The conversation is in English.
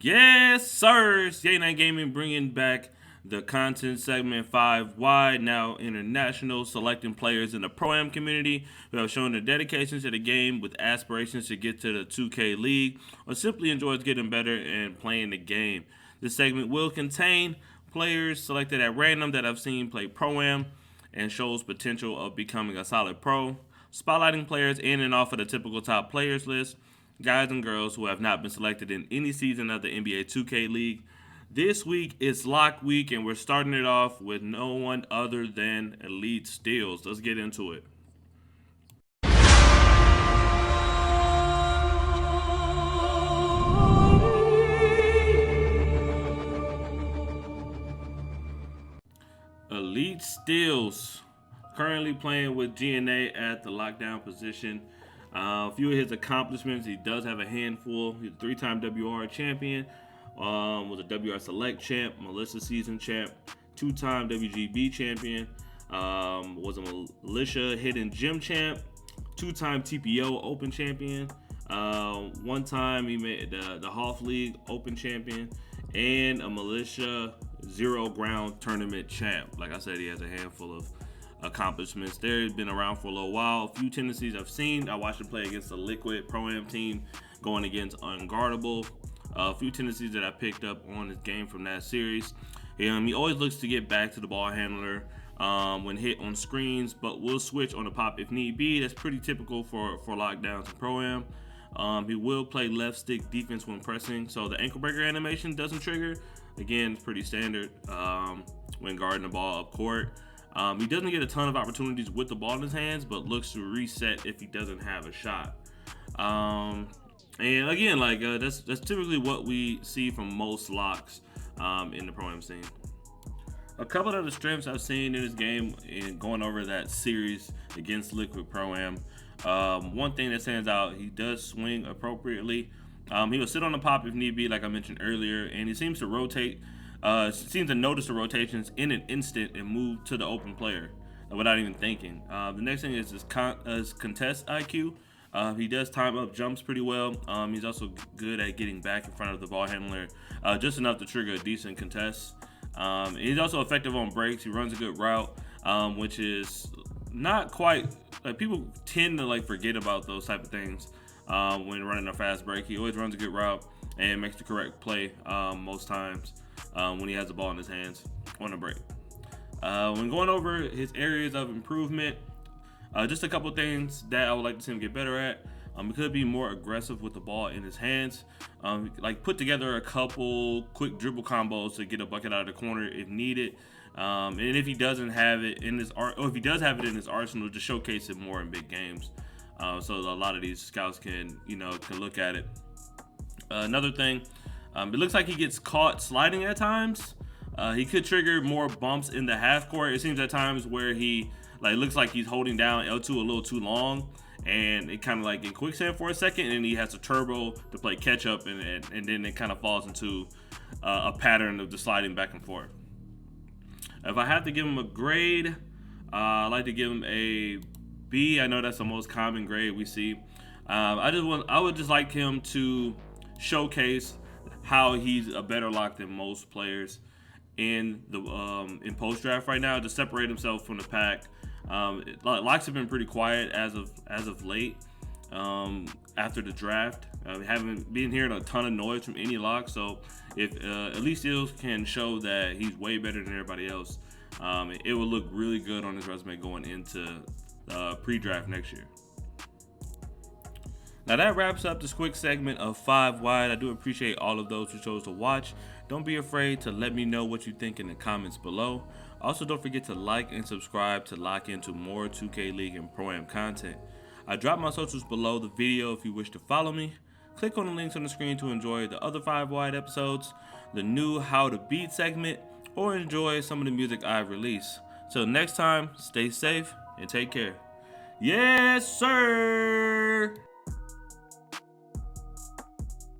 Yes, sir. Yay Night Gaming bringing back the content segment 5 wide, now international, selecting players in the Pro-Am community who have shown their dedication to the game with aspirations to get to the 2K League or simply enjoys getting better and playing the game. This segment will contain players selected at random that I've seen play Pro-Am and shows potential of becoming a solid pro, spotlighting players in and off of the typical top players list, guys and girls who have not been selected in any season of the NBA 2K League. This week is lock week, and we're starting it off with no one other than ELITESTEALS. Let's get into it. ELITESTEALS currently playing with GNA at the lockdown position. A few of his accomplishments, he does have a handful. He's a three-time WR champion, was a WR Select champ, Militia Season champ, two-time WGB champion, was a Militia Hidden Gem champ, two-time TPO Open champion, one time he made the Hoff League Open champion, and a Militia Zero Ground Tournament champ. Like I said, he has a handful of accomplishments. They've been around for a little while. A few tendencies I've seen. I watched him play against the Liquid Pro-Am team going against Unguardable. A few tendencies that I picked up on his game from that series. He always looks to get back to the ball handler when hit on screens, but will switch on the pop if need be. That's pretty typical for lockdowns and Pro-Am. He will play left stick defense when pressing, so the ankle breaker animation doesn't trigger. Again, it's pretty standard when guarding the ball up court. He doesn't get a ton of opportunities with the ball in his hands, but looks to reset if he doesn't have a shot. And again, that's typically what we see from most locks in the Pro-Am scene. A couple of the strengths I've seen in his game in going over that series against Liquid Pro-Am. One thing that stands out, he does swing appropriately. He will sit on the pop if need be, like I mentioned earlier, and he seems to rotate. Seems to notice the rotations in an instant and move to the open player without even thinking. The next thing is his contest IQ. He does time up jumps pretty well. He's also good at getting back in front of the ball handler, just enough to trigger a decent contest. He's also effective on breaks. He runs a good route, which is not quite like people tend to forget about those type of things when running a fast break. He always runs a good route and makes the correct play most times when he has the ball in his hands on a break. When going over his areas of improvement, just a couple things that I would like to see him get better at. He could be more aggressive with the ball in his hands. Put together a couple quick dribble combos to get a bucket out of the corner if needed. And if he doesn't have it in his or if he does have it in his arsenal, just showcase it more in big games. So a lot of these scouts can look at it. Another thing, it looks like he gets caught sliding at times. He could trigger more bumps in the half court. It seems at times where he looks like he's holding down L2 a little too long, and it kind of in quicksand for a second, and he has to turbo to play catch up, and then it kind of falls into a pattern of just sliding back and forth. If I have to give him a grade, I like to give him a B. I know that's the most common grade we see. I would just like him to showcase how he's a better lock than most players in the in post draft right now, to separate himself from the pack. Locks have been pretty quiet as of late. After the draft, haven't been hearing a ton of noise from any lock. So if ELITESTEALS can show that he's way better than everybody else, it will look really good on his resume going into pre-draft next year. Now that wraps up this quick segment of 5 Wide. I do appreciate all of those who chose to watch. Don't be afraid to let me know what you think in the comments below. Also, don't forget to like and subscribe to lock into more 2K League and Pro-Am content. I dropped my socials below the video if you wish to follow me. Click on the links on the screen to enjoy the other 5 Wide episodes, the new How to Beat segment, or enjoy some of the music I've released. Till next time, stay safe and take care. Yes, sir!